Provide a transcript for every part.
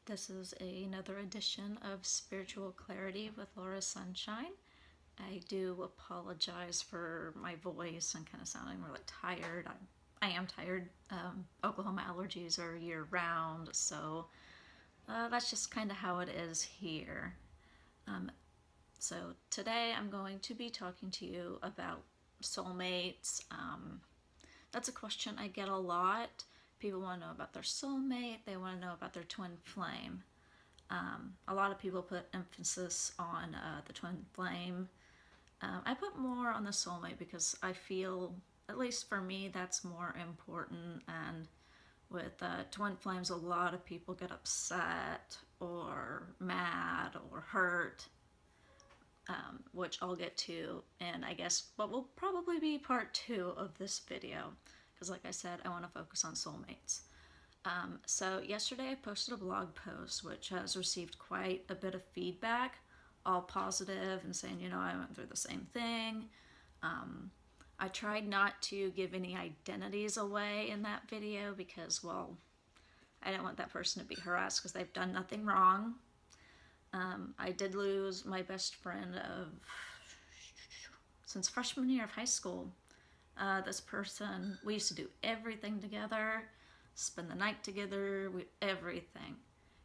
This is another edition of Spiritual Clarity with Laura Sunshine. I do apologize for my voice and kind of sounding really tired. I am tired. Oklahoma allergies are year round, so that's just kind of how it is here. So today I'm going to be talking to you about soulmates. That's a question I get a lot. People want to know about their soulmate. They want to know about their twin flame. A lot of people put emphasis on the twin flame. I put more on the soulmate because I feel, at least for me, that's more important. And with twin flames, a lot of people get upset or mad or hurt, which I'll get to, and I guess what will probably be part 2 of this video. Because like I said, I want to focus on soulmates. So yesterday I posted a blog post which has received quite a bit of feedback, all positive and saying, you know, I went through the same thing. I tried not to give any identities away in that video because, well, I didn't want that person to be harassed because they've done nothing wrong. I did lose my best friend since freshman year of high school. This person, we used to do everything together, spend the night together, everything.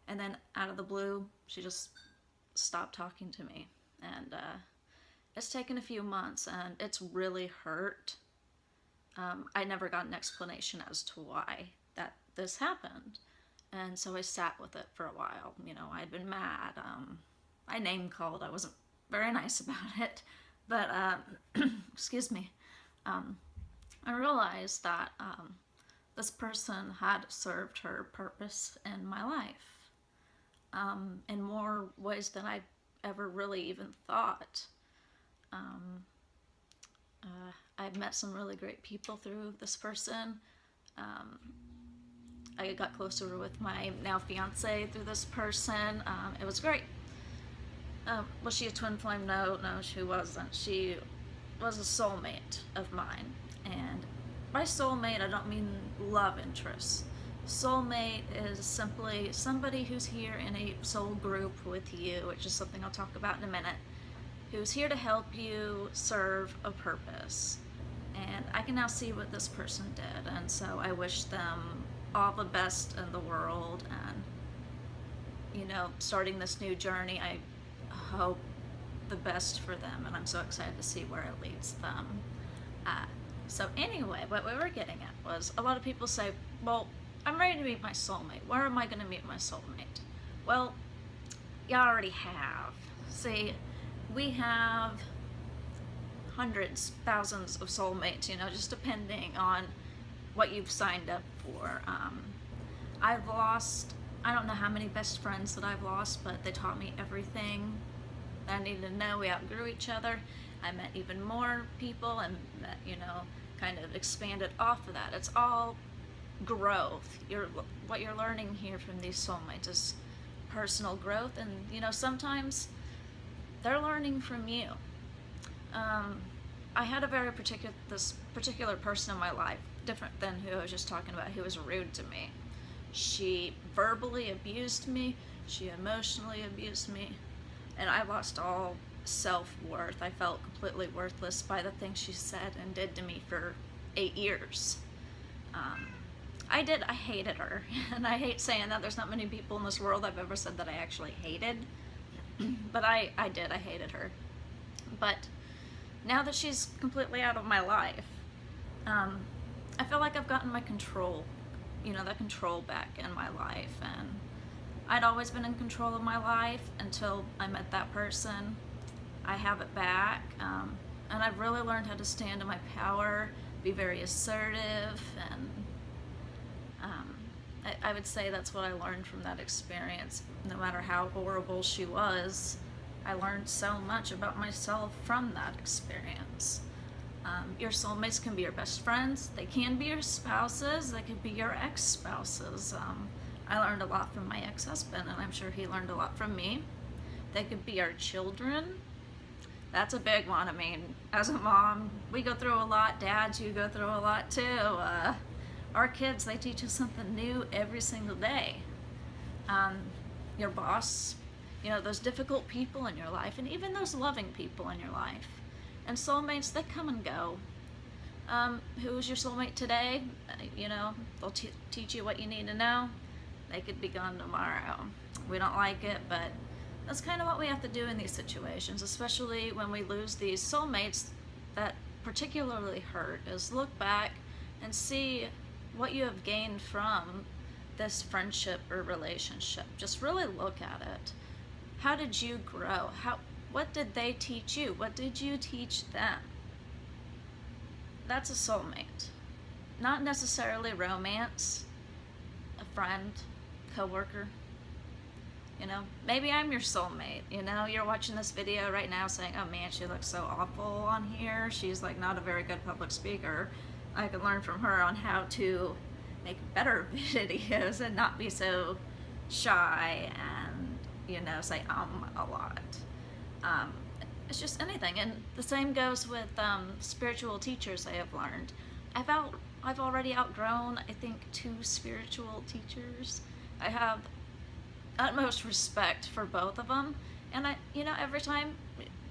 And then out of the blue, she just stopped talking to me. And it's taken a few months and it's really hurt. I never got an explanation as to why that this happened. And so I sat with it for a while. You know, I'd been mad. I name called. I wasn't very nice about it. But, excuse me. I realized that this person had served her purpose in my life in more ways than I ever really even thought. I've met some really great people through this person. I got closer with my now fiance through this person. It was great. Was she a twin flame? No, she wasn't. She was a soulmate of mine. And by soulmate, I don't mean love interest. Soulmate is simply somebody who's here in a soul group with you, which is something I'll talk about in a minute, who's here to help you serve a purpose. And I can now see what this person did, and so I wish them all the best in the world. And, you know, starting this new journey, I hope the best for them, and I'm so excited to see where it leads them. So anyway, what we were getting at was, a lot of people say, well, I'm ready to meet my soulmate. Where am I going to meet my soulmate? Well, you already have. See, we have hundreds, thousands of soulmates, you know, just depending on what you've signed up for. I've lost, I don't know how many best friends that I've lost, but they taught me everything that I needed to know. We outgrew each other. I met even more people and that, you know, kind of expanded off of that. It's all growth. What you're learning here from these soulmates is personal growth, and, you know, sometimes they're learning from you. I had a this particular person in my life, different than who I was just talking about, who was rude to me. She verbally abused me, she emotionally abused me, and I lost all self-worth. I felt completely worthless by the things she said and did to me for 8 years. I hated her, and I hate saying that. There's not many people in this world I've ever said that I actually hated, but I hated her. But now that she's completely out of my life, I feel like I've gotten my control, you know, that control back in my life. And I'd always been in control of my life until I met that person. I have it back, and I've really learned how to stand in my power, be very assertive, and I would say that's what I learned from that experience. No matter how horrible she was, I learned so much about myself from that experience. Your soulmates can be your best friends, they can be your spouses, they could be your ex-spouses. I learned a lot from my ex-husband, and I'm sure he learned a lot from me. They could be our children. That's a big one. I mean, as a mom, we go through a lot. Dads, you go through a lot too. Our kids, they teach us something new every single day. your boss, you know, those difficult people in your life, and even those loving people in your life. And soulmates, they come and go. Who's your soulmate today? You know, they'll teach you what you need to know. They could be gone tomorrow. We don't like it, but that's kind of what we have to do in these situations, especially when we lose these soulmates that particularly hurt, is look back and see what you have gained from this friendship or relationship. Just really look at it. How did you grow? What did they teach you? What did you teach them? That's a soulmate. Not necessarily romance, a friend, coworker. You know, maybe I'm your soulmate. You know, you're watching this video right now saying, oh man, she looks so awful on here. She's like not a very good public speaker. I could learn from her on how to make better videos and not be so shy and, you know, say a lot. It's just anything. And the same goes with spiritual teachers I have learned. I've already outgrown, I think, 2 spiritual teachers. I have utmost respect for both of them, and you know, every time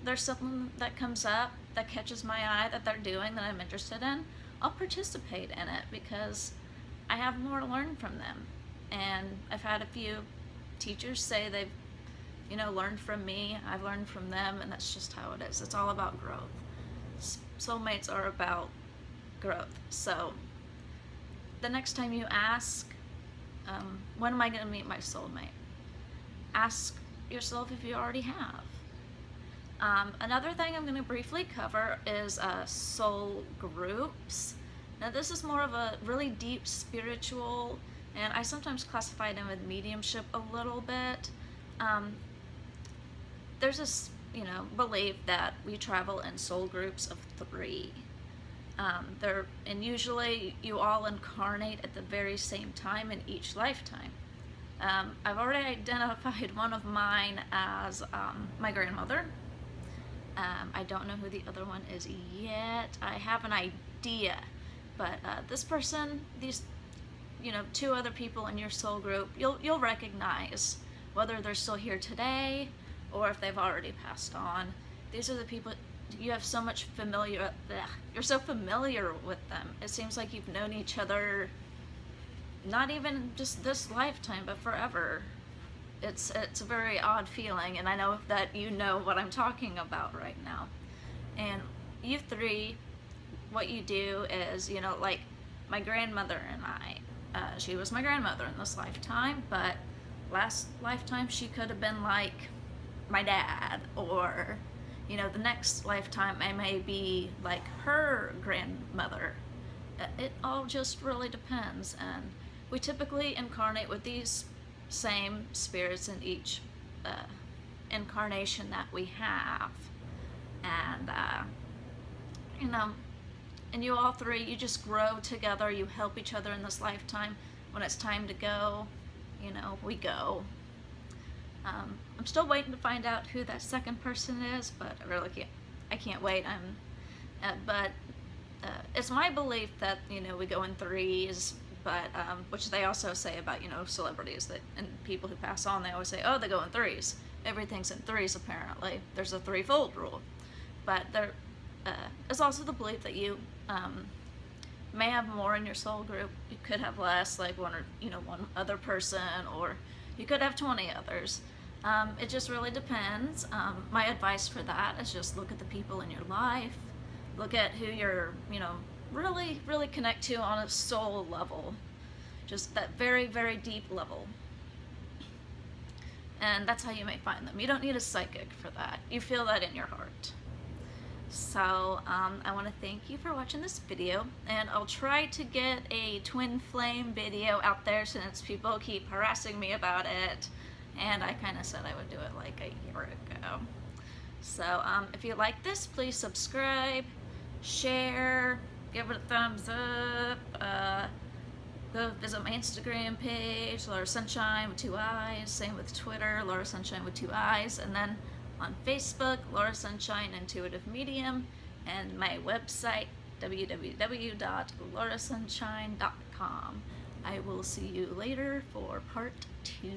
there's something that comes up that catches my eye that they're doing that I'm interested in, I'll participate in it because I have more to learn from them. And I've had a few teachers say they've, you know, learned from me, I've learned from them, and that's just how it is. It's all about growth. Soulmates are about growth. So the next time you ask, when am I going to meet my soulmate? Ask yourself if you already have. Another thing I'm going to briefly cover is soul groups. Now this is more of a really deep spiritual, and I sometimes classify them with mediumship a little bit. There's this, you know, belief that we travel in soul groups of 3. And usually you all incarnate at the very same time in each lifetime. I've already identified one of mine as my grandmother. I don't know who the other one is yet. I have an idea, but this person, these, you know, 2 other people in your soul group, you'll recognize whether they're still here today or if they've already passed on. These are the people you have so much you're so familiar with them. It seems like you've known each other not even just this lifetime, but forever. It's a very odd feeling, and I know that you know what I'm talking about right now. And you 3, what you do is, you know, like my grandmother and I, she was my grandmother in this lifetime, but last lifetime she could have been like my dad, or, you know, the next lifetime I may be like her grandmother. It all just really depends, and we typically incarnate with these same spirits in each incarnation that we have. And, you know, and you all 3, you just grow together, you help each other in this lifetime. When it's time to go, you know, we go. I'm still waiting to find out who that second person is, but I really can't wait. But it's my belief that, you know, we go in 3s, but which they also say about, you know, celebrities that and people who pass on. They always say, oh, they go in 3s. Everything's in 3s apparently. There's a 3-fold rule, but there is also the belief that you may have more in your soul group. You could have less, like one other person, or you could have 20 others. It just really depends. My advice for that is just look at the people in your life, look at who you're, you know, really, really connect to on a soul level, just that very, very deep level. And that's how you may find them. You don't need a psychic for that. You feel that in your heart. So I want to thank you for watching this video, and I'll try to get a twin flame video out there since people keep harassing me about it, and I kind of said I would do it like a year ago. So if you like this, please subscribe, share, give it a thumbs up, go visit my Instagram page, Laura Sunshine with 2 eyes, same with Twitter, Laura Sunshine with 2 eyes, and then on Facebook, Laura Sunshine Intuitive Medium, and my website, www.laurasunshine.com. I will see you later for part 2.